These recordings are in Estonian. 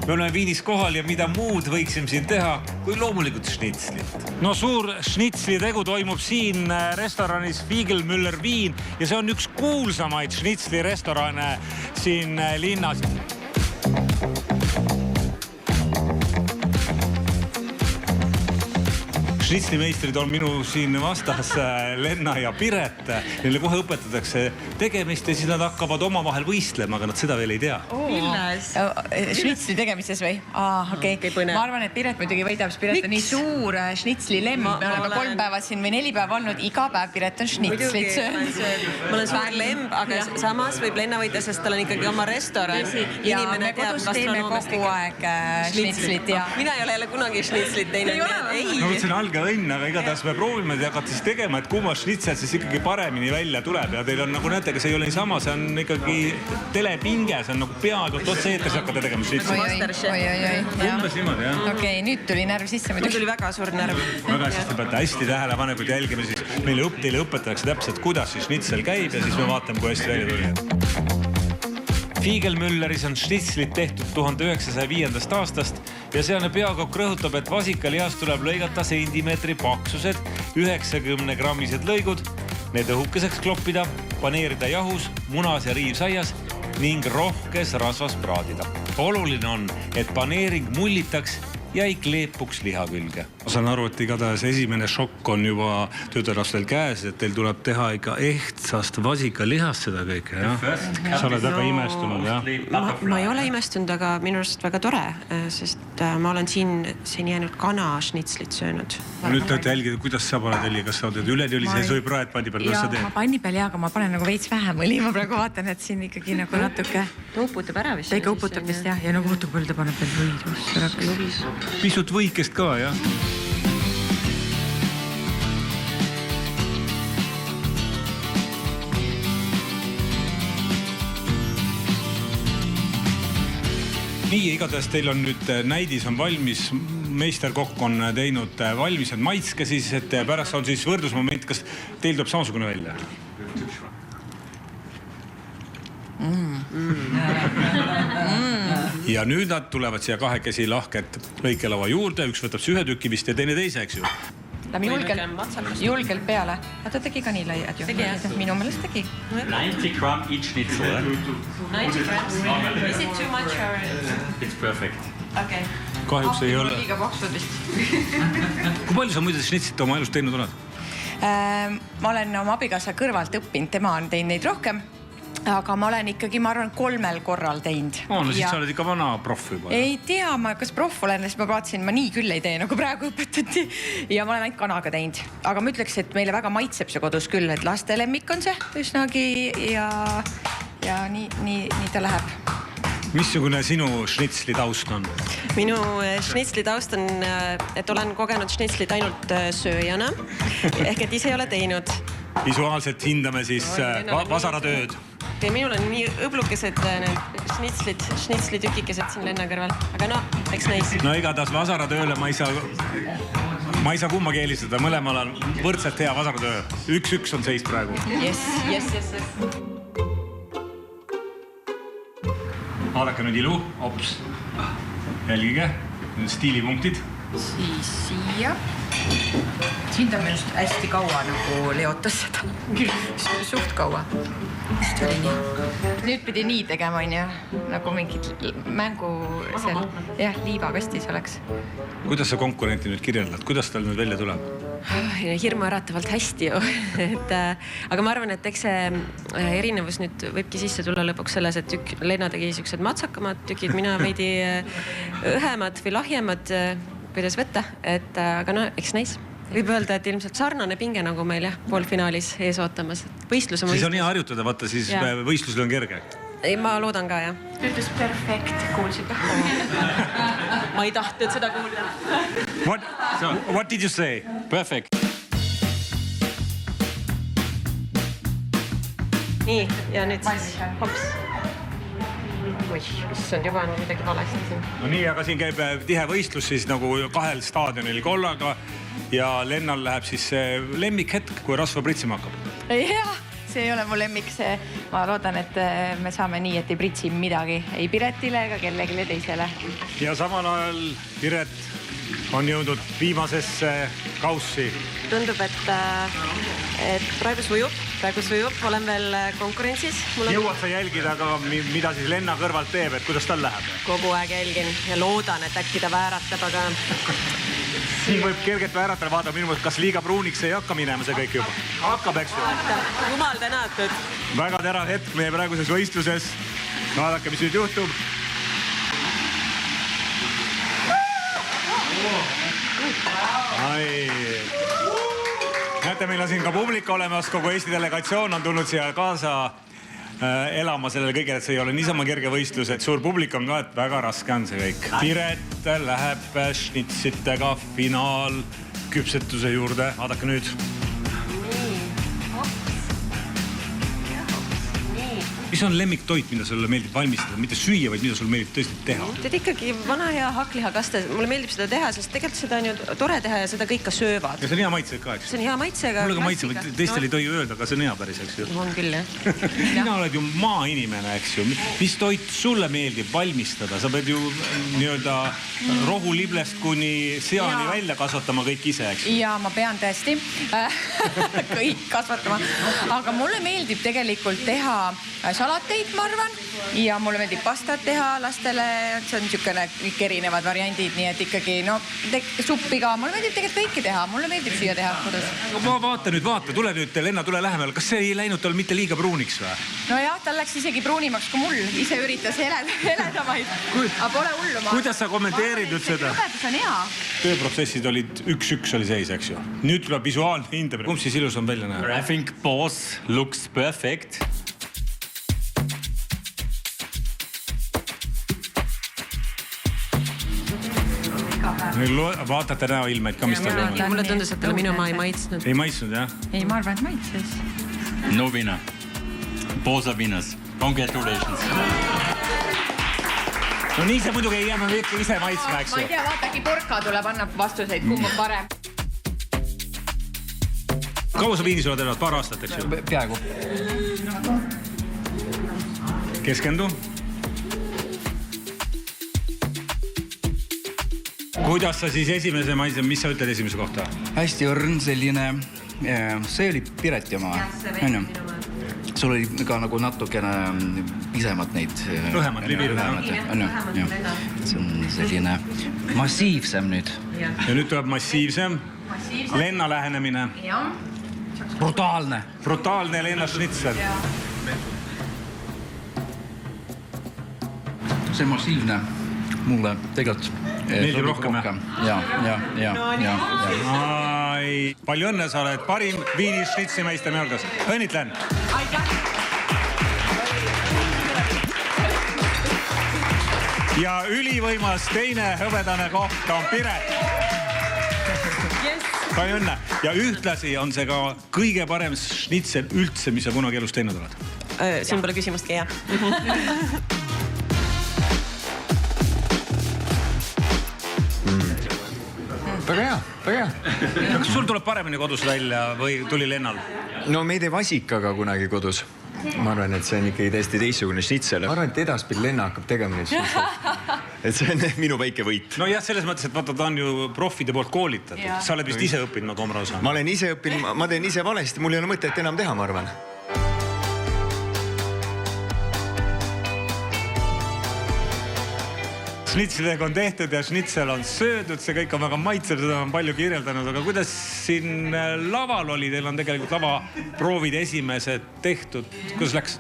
Me oleme Viinis kohal ja mida muud võiksime siin teha, kui loomulikult šnitslit. No suur šnitsli tegu toimub siin restoranis Figelmüller Viin ja see on üks kuulsamaid šnitsli restorane siin linnas. Šnitslimeistrid on minu siin vastas Lenna ja Piret. Neile kohe õpetatakse tegemist ja siis nad hakkavad omavahel võistlema, aga nad seda veel ei tea. Milles? Šnitsli tegemises või? Okei. Ma arvan, et Piret muidugi võidab, sest Piret on nii suur šnitsli lemm. Me oleme 3 päeva siin või 4 päeva olnud, iga päev Piret on šnitslit söönud. Ma olen suur lemm, aga samas võib Lenna võita, sest tal on ikkagi oma restoran. Ja me kodus teeme kogu aeg šnitslit. Mina ei ole jälle kunagi šnitslit teinud. Õnn, aga igatahes me proovime hakata siis tegema, et kumma šnitsel siis ikkagi paremini välja tuleb ja teil on nagu näete, aga see ei ole niisama, see on ikkagi telepinge, see on nagu peaaegu otse-eetris hakkate tegema šnitslit. Umbes niimoodi, jah? Okei, nüüd tuli närv sisse. Mul tuli väga suur närv. Väga siis te peate hästi tähelepanelikult jälgima, siis teile õpetatakse täpselt, kuidas siis šnitsel käib ja siis me vaatame, kui hästi välja tuli. Figelmülleris on šnitslit tehtud 1905. aastast ja sealne peakokk rõhutab, et vasikaliast tuleb lõigata sentimeetri paksused 90-grammised lõigud, need õhukeseks kloppida, paneerida jahus, munas ja riivsaias ning rohkes rasvas praadida. Oluline on, et paneering mullitaks ja ei kleepuks liha külge. Ma saan aru, et igatahes esimene šokk on juba töötarastel käes, et teil tuleb teha ikka ehtsast vasikalihast seda kõike, jah? Sa oled väga imestunud, jah? Ma ei ole imestunud, aga minu arust väga tore, sest ma olen siin jäänud kana šnitslit söönud. Nüüd te jälgida, kuidas sa paned õli, kas sa oled üleni oli see või praed panni peal, kas sa teed? Ma panni peal aga ma panen nagu veits vähem õli, ma praegu vaatan, et siin ikkagi nagu natuke... Ta uputab ära vist. Ta ikka uputab vist, jah, ja nagu vaata palju ta paneb veel võid. Pisut võikest ka, jah? Nii, igatahes teil on nüüd näidis on valmis, meisterkokk on teinud valmis, et maitske siis, et pärast on siis võrdlusmoment, kas teil tuleb samasugune välja? Ja nüüd nad tulevad siia kahekesi lahket lõikelava juurde, üks võtab ühe tüki vist ja teine teise, eks ju? Lähme julgelt peale. Ta tegi ka nii laiad ju. Minu meelest tegi. 90 grams each schnitzel, 90 grams? Is it too much or...? It's perfect. Okay. Kahjuks ei ole. Liiga paksud vist. Kui palju sa muide šnitslit oma elus teinud oled? Ma olen oma abikaasa kõrvalt õppinud, tema on teinud neid rohkem. Aga ma olen ikkagi, ma arvan, 3 korral teinud. No siis sa oled ikka vana proff juba. Ei tea, kas proff olen, sest ma vaatasin, ma nii küll ei tee, nagu praegu õpetati. Ja ma olen ainult kanaga teinud. Aga ma ütleks, et meile väga maitseb see kodus küll, et laste lemmik on see üsnagi ja nii ta läheb. Missugune sinu šnitsli taust on? Minu šnitsli taust on, et olen kogenud šnitslit ainult sööjana. Ehk et ise ei ole teinud. Visuaalselt hindame siis vasaratööd. Minul on nii õblukesed šnitsli tükikesed siin Lenna kõrval. Aga no, eks näis. No igatahes vasaratööle ma ei saa kummagi eelistada. Mõlemal on võrdselt hea vasaratöö. 1-1 on seis praegu. Yes. Vaadake nüüd ilu. Ops. Jälgige. Stiilipunktid. Siis siia. Siin ta minust hästi kaua nagu leotas seda. Suht kaua. Nüüd pidi nii tegema, on ju, nagu mingid mängu seal, jah, liivakastis oleks. Kuidas sa konkurenti nüüd kirjeldad? Kuidas tal nüüd välja tuleb? Hirmu äratavalt hästi ju. Aga ma arvan, et eks see erinevus nüüd võibki sisse tulla lõpuks selles, et Lenna tegi siuksed matsakamad tükid, mina veidi õhemad või lahjemad, kuidas võtta, aga no, eks näis. Võib öelda, et ilmselt sarnane pinge nagu meil poolfinaalis ees ootamas. Siis on hea harjutada, vaata siis võistlusel on kerge. Ei, ma loodan ka, jah. Ütles perfekt, kuulsid. Ma ei tahtnud seda kuulda. What did you say? Perfect. Nii, ja nüüd siis hops. Issand, juba on midagi valesti siin. No nii, aga siin käib tihe võistlus siis nagu 2 staadionil kollaga ja Lennal läheb siis lemmikhetk, kui rasva pritsima hakkab. Jah, see ei ole mu lemmik, see. Ma loodan, et me saame nii, et ei pritsi midagi ei Piretile ega kellelegi teisele. Ja samal ajal Piret on jõudnud viimasesse kaussi. Tundub, et praegu sujub, olen veel konkurentsis. Jõuad sa jälgida, aga mida siis Lenna kõrvalt teeb, et kuidas tal läheb? Kogu aeg jälgin ja loodan, et äkki ta vääratab, aga... Siin võib kerget vääratada, vaada minu mõttes, kas liiga pruuniks ei hakka minema see kõik juba. Hakkab, eks ju? Jumal tänatud. Väga terav hetk meie praeguses võistluses. Vaadake, mis nüüd juhtub. Näete, meil on siin ka publik olemas, kogu Eesti delegatsioon on tulnud siia kaasa elama sellele kõigele, et see ei ole niisama kerge võistlus, et suur publik on ka, et väga raske on see kõik. Piret läheb šnitsitega finaalküpsetuse juurde. Vaadake nüüd. Mis on lemmiktoit, mida sulle meeldib valmistada? Mitte süüa, vaid mida sulle meeldib tõesti teha? Teed ikkagi vana hea hakklihakaste. Mulle meeldib seda teha, sest tegelikult seda on ju tore teha ja seda kõik ka söövad. Ja see on hea maitse ka, eks? See on hea maitsega. Mulle ka maitse, teistel ei tohi öelda, aga see on hea päris, eks ju? On küll, jah. Sina oled ju maainimene, eks ju. Mis toit sulle meeldib valmistada? Sa pead ju nii-öelda rohuliblest kuni seani välja kasvatama kõik ise, eks ju? Ja ma pean tõesti kõik kasvatama. Aga mulle meeldib tegelikult teha salateid, ma arvan, ja mulle meeldib pastat teha lastele, see on niisugune kõik erinevad variandid, nii et ikkagi suppi ka, mulle meeldib tegelikult kõike teha, mulle meeldib süüa teha kodus. Vaata, tule nüüd, Lenna, tule lähemale, kas see ei läinud tal mitte liiga pruuniks või? No jah, tal läks isegi pruunimaks kui mul, ise üritas heledamaid, aga pole hullu. Kuidas sa kommenteerid nüüd seda? Lõpetus on hea. Tööprotsessid olid 1-1 oli seis, eks ju? Nüüd tuleb visuaalne hindamine. Kumb siis ilus on välja näha? I think both looks perfect. Vaatate näoilmeid ka, mis tal on. Mulle tundus, et talle minu maa ei maitsnud. Ei maitsnud, jah? Ei, ma arvan, et maitses. No winner. Both are winners. Congratulations. No nii see muidugi ei jääma ise maitsma, eks ju? Ma ei tea, vaata, äkki Porka tuleb, annab vastuseid, kumb on parem. Kaua sa viinis oled elanud? Paar aastat, eks ju? Peaaegu. Keskendu. Kuidas sa siis esimese maise, mis sa ütled esimese kohta? Hästi õrn selline, see oli Pireti oma. Sul oli ka nagu natukene pisemad neid. Õhemad, libiruhemad. See on selline massiivsem nüüd. Ja nüüd tuleb massiivsem. Lenna lähenemine. Brutaalne. Brutaalne Lenna šnitsel. See massiivne mulle tegelikult meeldib rohkem. Ja. Palju õnne, sa oled parim Viini šnitsimeister meie hulgas. Õnnitlen! Ja ülivõimas teine hõbedane koht on Piret. Palju õnne! Ja ühtlasi on see ka kõige parem šnitsel üldse, mis sa kunagi elus teinud oled. Siin pole küsimustki, jah. Väga hea. Kas sul tuleb paremini kodus välja või tuli Lennal? No meid ei vasikaga kunagi kodus. Ma arvan, et see on ikkagi täiesti teistsugune šnitsel. Ma arvan, et edaspidi Lenna hakkab tegema neid šnitsel. Et see on minu väike võit. No jah, selles mõttes, et vaata, ta on ju profide poolt koolitatud. Sa oled vist ise õppinud, nagu omra osa. Ma olen ise õppinud, ma teen ise valesti. Mul ei ole mõtet enam teha, ma arvan. Šnitslidega on tehtud ja šnitsel on söödud, see kõik on väga maitsev, seda on palju kirjeldanud, aga kuidas siin laval oli, teil on tegelikult lavaproovid esimesed tehtud, kuidas läks?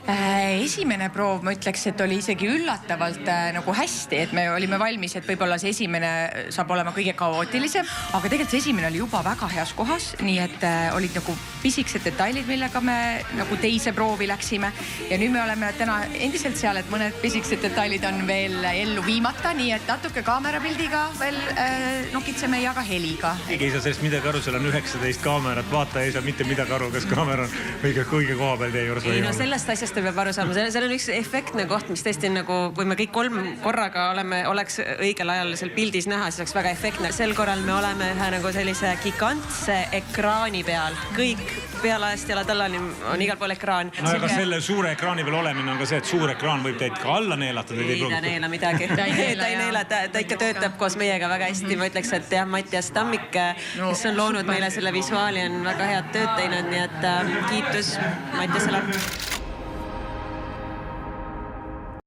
Esimene proov, ma ütleks, et oli isegi üllatavalt nagu hästi, et me olime valmis, et võib-olla see esimene saab olema kõige kaootilisem, aga tegelikult see esimene oli juba väga heas kohas, nii et olid nagu pisikesed detailid, millega me nagu teise proovi läksime ja nüüd me oleme täna endiselt seal, et mõned pisikesed detailid on veel ellu viimata, nii et natuke kaamerapildiga veel nokitseme ja ka heliga. Ei saa sellest midagi aru, seal on 19 kaamerat, vaata ei saa mitte midagi aru, kas kaamera on õige koha peal teie juures või ei, no sellest asjast vaataja peab aru saama, seal on üks efektne koht, mis tõesti nagu, kui me kõik 3 korraga oleks õigel ajal seal pildis näha, siis oleks väga efektne. Sel korral me oleme ühe nagu sellise gigantse ekraani peal. Kõik pealaest jala tallani on igal pool ekraan. No aga selle suure ekraani peal olemine on ka see, et suur ekraan võib teid ka alla neelatada. Ei ta neela midagi. Ta ei neela, ta ikka töötab koos meiega väga hästi. Ma ütleks, et jah, Mattias Tammik, kes on loonud meile selle visuaali, on väga head tööd teinud, nii et kiitus Mattiasele.